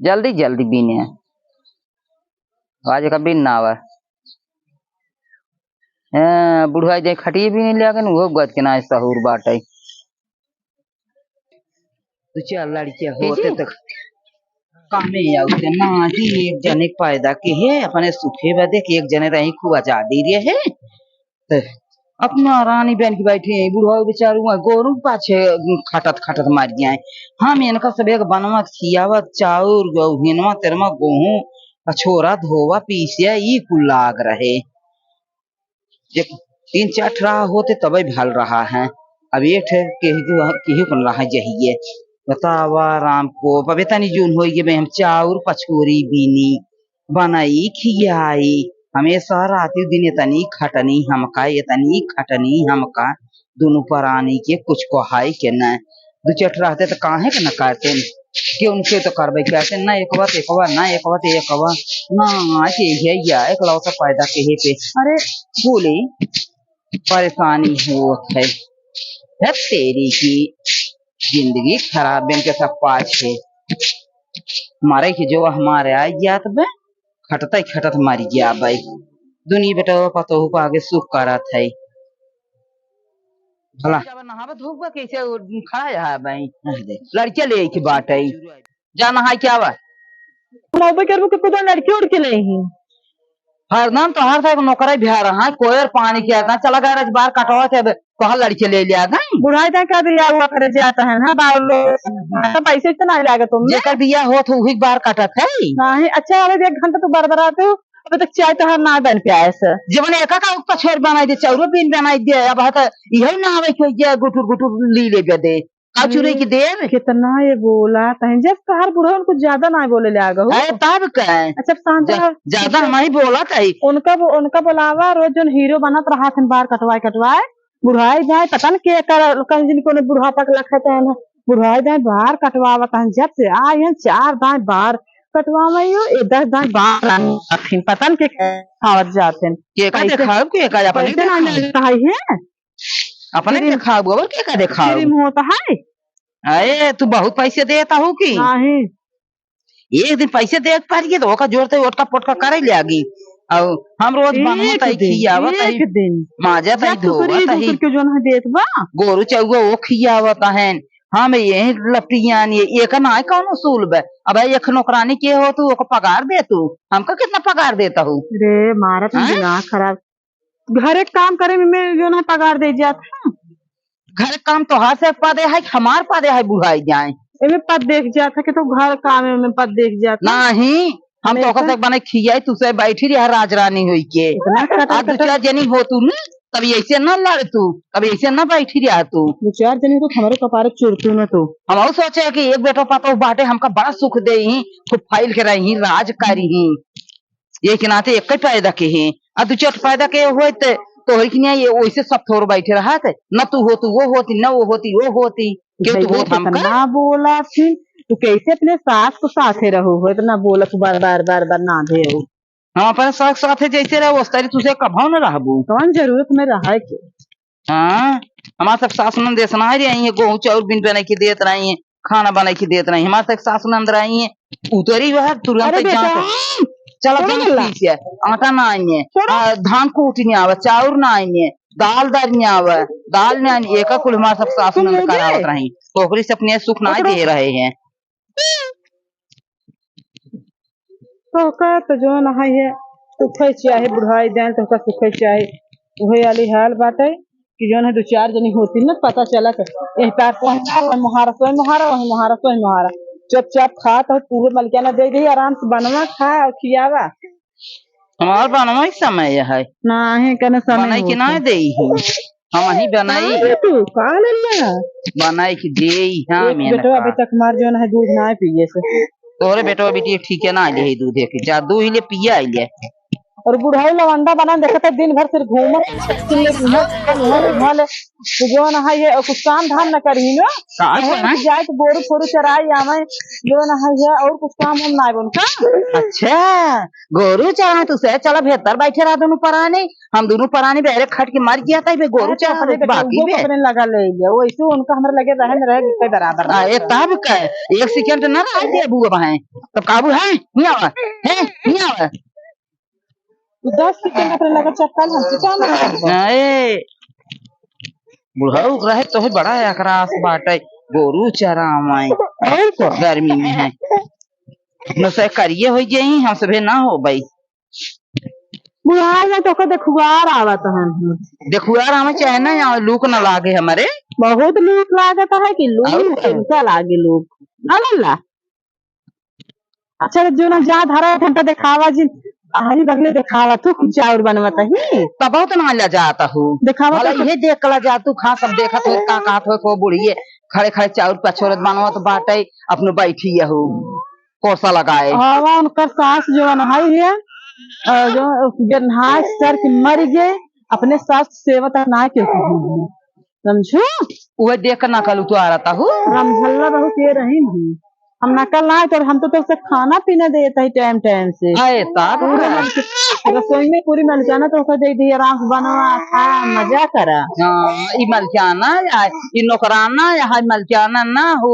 जल्दी जल्दी बीने आज का बिन ना आवा बुढ़वा जे खटिए भी नहीं लगे वो गद के ना सहूर बाटे तो चल लड़के होते तक कामे आउते ना ही एक जने पैदा के है अपने सुखे बदे के एक जने रही खूब आजादी रे है तो अपना रानी बहन की बैठी है बुढ़वा बेचारू गोरू पाछे खटत खटत मार गया है हम इनका सब एक बनवत खियावत चाउर गहुनवा तेरमा गेहूं छोरा धोवा पीसिया ई कुल लाग रहे तीन चार रहा होते तब भल रहा है अब ये कन रहा जहिए बतावा राम को पवेतनी जून हो गए हम चाउर पछोरी बीनी बनाई खियाई हमेशा रात दिन इतनी खटनी हमका इतनी खटनी हमका दोनों परानी के कुछ को हाई के न दो चट रहते तो काहे के न करते के उनके तो करबे कहते ना एक बात ना एक बात ना ये एक लौटा पैदा के हे पे अरे बोले परेशानी हो है तेरी की जिंदगी खराब बन के सब पाछ है मारे की जो हमारे आ गया तो खटता खटत मारी गया भाई दुनिया बेटा पतो हो आगे सुख करत है भला नहावत होगा कैसे खड़ा है भाई लड़के ले की बात है जा नहा क्या बा लड़की उड़ के नहीं हर नाम तो हर साहब नौकरी बिहार रहा कोयर पानी किया था चला गया बार कटवा थे कहा लड़के ले लिया गई बुढ़ाई था क्या दिया हुआ करे जाता है ना पैसे से नहीं लागे तुम जेकर बिया हो तो वही बार कटत है नहीं अच्छा अरे 1 घंटा तो बरबराते हो अभी तक चाय तो हर ना बन पे आए से जीवन एक का पछोर बनाई दे चाउरो बीन बनाई दे अब हत यही ना आवे के जे गुटुर गुटुर ली ले दे का चुरे की दे कितना ये बोला तहन जब कहर बुढ़ा उनको ज्यादा ना बोले ले आगो है तब का अच्छा शांत ज्यादा नहीं बोला था उनका बुलावा रोज जो हीरो बनत रहा थे बार कटवाए बुढ़ाई जाए पता न के कर कहीं जिनको ने बुढ़ा तक लखत है ना बुढ़ाई जाए बार कटवावत हैं जब से आए 4 दाएं बार कटवावे 10 दाएं बार पता न के खावत जाते के का देखाव के का अपने देखाव गोबर के का देखाव होता है अरे तू बहुत पैसे देता हूँ कि नहीं एक दिन पैसे दे पारिए तो ओका जोड़ते ओटका पोटका करे लेगी और हम रोज बनवत है खियावत है एक दिन माजा तई धोवत है के जो ना देत बा गोरु चौगो वो खियावत है हम यही लपटियान ये एक ना कौन उसूल बे अब एक नौकरानी के हो तू ओको पगार दे तू हमका कितना पगार देता हूँ रे मारा तो दिमाग खराब घर एक काम करे में जो ना पगार दे जाता घर काम तो हाथ से पदे है हमार पदे है बुढ़ाई जाए एमे पद देख जाता कि तो घर काम में पद देख जाता नहीं हम तो कसे बने खियाई तू से बैठी रही राजरानी हुई के आज दूसरा जनी हो तू न कभी ऐसे न लड़ तू कभी ऐसे न बैठी रहा तू 4 जनी तो हमारे कपारे चुरतू न तू हम सोचे कि एक बेटो पापा बाटे हमका बड़ा सुख दे ही खूब फाइल के रही राज करी ही ये के नाते एक पैदा के ही आ दू चट पैदा के हो तो ये वैसे सब थोड़ बैठे रहा थे न तू हो तू वो होती न वो होती क्यों तू हो हमका बोला थी तू कैसे अपने सास को साथे रहो हो इतना बोला तू बार बार ना दे हम अपने साथ साथे जैसे रहो उस तरह तुझे कभाव न रहबू कौन जरूरत में रहा के हाँ हमारे सब सास नंद देसना रही है गेहूं चाउर बिन बना के देत रही है खाना बना के देत रही हमारे तक सास नंद रही है उतरी वह तुरंत चलो आटा ना आइए धान कूट नहीं आवे चाउर ना आइए दाल नहीं आवे दाल नहीं आइए एक कुल हमारे सब सास नंद करावत रही टोकरी से अपने सुख ना दे रहे हैं तो का तो जो ना है सुखे चाहे बुढ़ाई दें तो का सुखे चाहे वही वाली हाल बात है कि जो है 2-4 जनी होती ना पता चला कि यही पैर वही महारा चुपचाप खा तो पूरे मलकियाना दे दी आराम से बनवा खा और खियावा हमार बनवा समय है नहीं कने समय बनाई कि ना दे हम ही बनाई तू का लेला बनाई कि दे हम बेटा अभी तक मार जो है दूध ना पिए से तोरे बेटा बेटी ठीक है ना ले दूध के जा दू ही ले पिया ले और बुढ़ाई लवंडा बना देखा था दिन भर सिर्फ घूमत तो जो ना है ये कुछ काम धाम न करी ना जाए तो बोरू फोरू चराई आवे जो ना है ये और कुछ काम हम ना उनका। अच्छा गोरू चरा तुसे चला बेहतर बैठे रहा दोनों पराने हम दोनों पराने बेरे खट के मर गया था गोरू चरा बाकी अपने लगा ले लिया वो ऐसे उनका हमरा लगे रहन रहे के बराबर ए तब का एक सेकंड ना रह दे बुआ भाई तब काबू है नहीं आवा है नहीं आवा 10 सेकंड अपने लगा चक्कर हम चाना ए बुढ़ाऊ रहे तो है बड़ा एकरास बाटे गोरू चरा माई और गर्मी में है न से करिए हो जाई हम सभे ना हो भाई बुढ़ाई तो को देखुआर आवत हन देखुआर हमें चाहे ना यहाँ लूक न लागे हमारे बहुत लूक लागत है कि लूक इनका लागे लूक ना अच्छा जो ना जा धरा घंटा दिखावा जी हरी बगले दिखावा तू चाउर बनवता ही तब बहुत ना ले जाता हूँ दिखावा तो ये देख कला जा तू खा सब देखा तो का कहत हो को बुढ़िए खड़े खड़े चाउर पछोरत बनवा तो बाटे अपने बैठी हो कोसा लगाए हवा उनका सास जो है जो गन्हाय सर के मर गए अपने सास सेवा तक ना के समझो वो देख कर नकल उतारा था हूँ रमझल्ला बहुत ये रही नहीं हम नकल ना कर हम तो खाना पीना देता है टाइम टाइम से रसोई में पूरी मलजाना तो दे दी आराम से बनवा खा मजा करा मलजाना नौकराना यहाँ मलजाना ना हो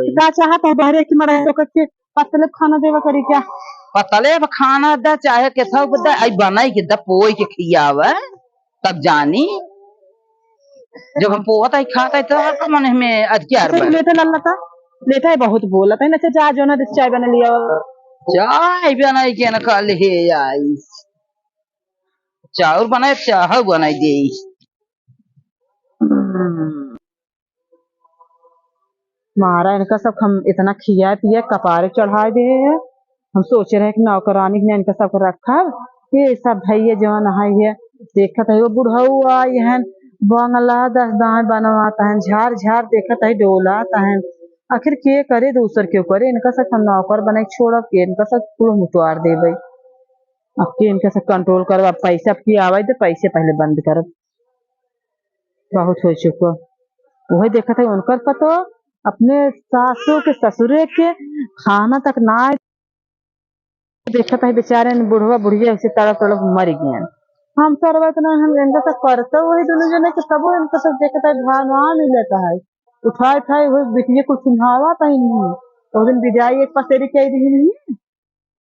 क्या चाहता है बहरे की मरे तो कच्चे पतले खाना देवा करी क्या पतले खाना दा चाहे के सब दा आई बनाई के दा पोई के खियावे तब जानी जब हम पोता ही खाता है तो मन में अधिकार लेता है बहुत बोला था ना जा जो ना चाय बना लिया चाय बनाई के ना कल हे आई चाउर बनाए चाह बनाई दे मारा इनका सब हम इतना खिया पिया कपारे चढ़ा दे हम सोच रहे कि नौकरानी ने इनका सब रखा ये सब भैया जवान है देखा था वो बुढ़ऊ आई है बंगला 10 दाए बनवाता है झाड़ झाड़ देखा था डोलाता है आखिर के करे दूसर क्यों करे इनका सब हम नौकर बना छोड़ के इनका सब पूरा मुतवार दे भाई अब के इनका सब कंट्रोल करो अब पैसे अब की आवाज तो पैसे पहले बंद कर बहुत हो चुका वही देखा था उनका पतो अपने सासू के ससुरे के खाना तक ना देखा था बेचारे बुढ़वा बुढ़िया ऐसे तड़प तड़प मर गए हम सर्वत ना हम इनका सब करते वही दोनों जने के सब इनका सब देखा था भगवान ही लेता है उठाए उठाए वो बिटिया को सुनावा था नहीं उस दिन विदाई एक पसेरी कह दी नहीं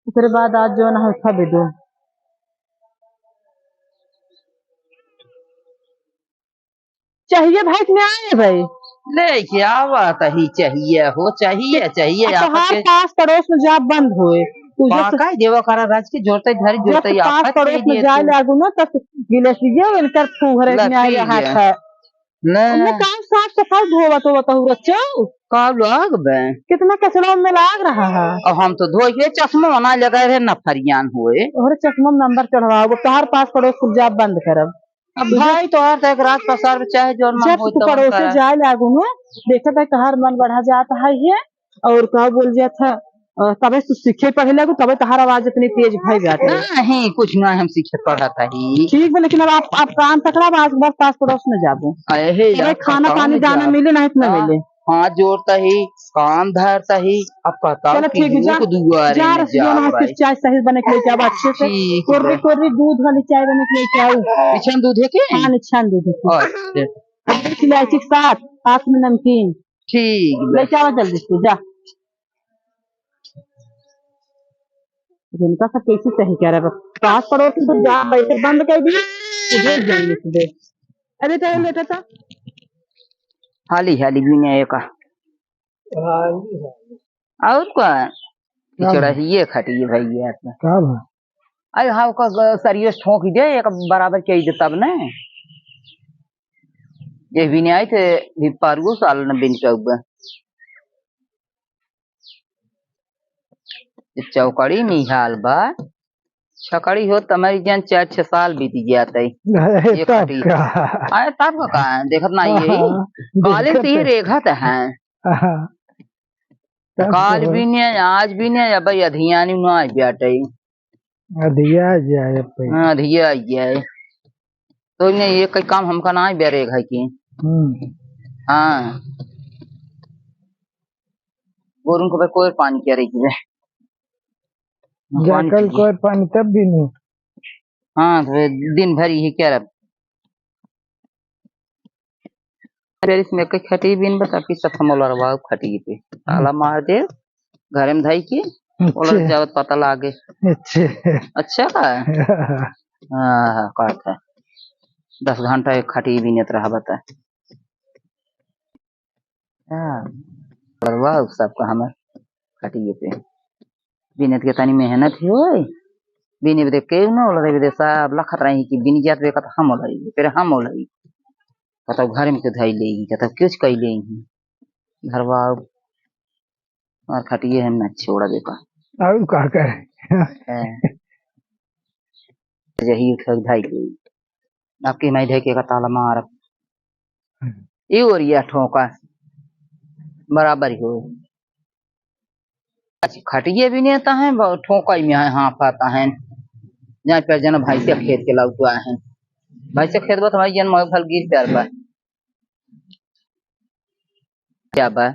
उसके बाद आज जो ना उठा भी दो चाहिए भाई कि आए भाई ले क्या बात ही चाहिए हो चाहिए चाहिए पास पड़ोस में जब बंद हुए देवा करा राज के जोड़ते घर जोड़ते पास पड़ोस में जाए लागू ना तब गिलसिए इनकर फूहरे में आए हाथ है ना काम साफ सफाई धोवा तो बताओ रच्चो का लग बे कितना कचरा में लाग रहा है अब हम तो धो के चश्मा ना लगा रहे न फरियान हुए और चश्मा में नंबर चढ़वाओ तोहर पास पड़ोस को जब बंद करब अब भाई तो हर तक रात पसार चाहे जोर मन हो तो पड़ोस से जाए लागू ना देखा था कहर मन बढ़ा जाता है ये और कहा बोल जाता तबे तू सीखे पढ़े लगू तबे तहार आवाज इतनी तेज भाई जाती नहीं कुछ ना हम सीखे पढ़ा था ही ठीक है लेकिन अब आप काम पकड़ा आज बस पास पड़ोस में जाबो खाना पानी दाना मिले ना इतना मिले हाँ जोड़ता ही काम धरता ही अब पता चलो ठीक है चाय सही बने के लिए अब अच्छे से कोरी कोरी दूध वाली चाय बने के लिए चाय निछान दूध है के हाँ निछान दूध इलायची के साथ 5 में नमकीन ठीक ले चावा जल्दी से जा जिनका सब कैसे सही कह रहा है पास पड़ोस में तो जा बैठे बंद कर दिए अरे तो लेटा था हाली हाली भी नहीं का और क्या किचड़ा ये खटी भैया अरे हाँ का सरियो ठोक दे एक बराबर कह दे तब न ये भी नहीं आए थे भी पारू साल न बिन चौक चौकड़ी निहाल बा छकड़ी हो तुम्हारी जान 4-6 साल बीत जाता है ये खटी आए तब का देखत ना ये काले से ही रेखत है काल भी नहीं आज भी नहीं भाई अधियानी ना बैठे अधिया जाए पे हाँ धिया आई गया तो ने ये कई काम हमका ना ही बेरे है कि हाँ गोरुन को भाई कोई पानी क्या रही है जाकल कोई पानी तब भी नहीं हाँ तो दिन भर ही क्या रहा इसमें कई खटी बिन बता कि सब मोला रवा खटी पे ताला मार दे घर में धाई के और जावत पता लागे अच्छा का हाँ कहता है 10 घंटा एक खटी भी नहीं रहा बता करवा सबका हमें खटी पे बिनत के तनी मेहनत ही होय बिनी बदे के न होला बदे सब लखत रही कि बिनी जात बे का हम होला फिर हम होला कतौ घर में के धई ले कतौ कुछ कई ले घरवा और खटिए हम न छोड़ा दे का और का करे यही उठ धाई ले आपकी मैं धई के का ताला मार ये और ये ठोका बराबर ही हो खटिए भी नहीं आता है ठोका में है हाँ पाता है जहाँ पर जन भाई से खेत के लाउ हुआ है भाई से खेत बा तो भाई जन फल गिर प्यार बा क्या बा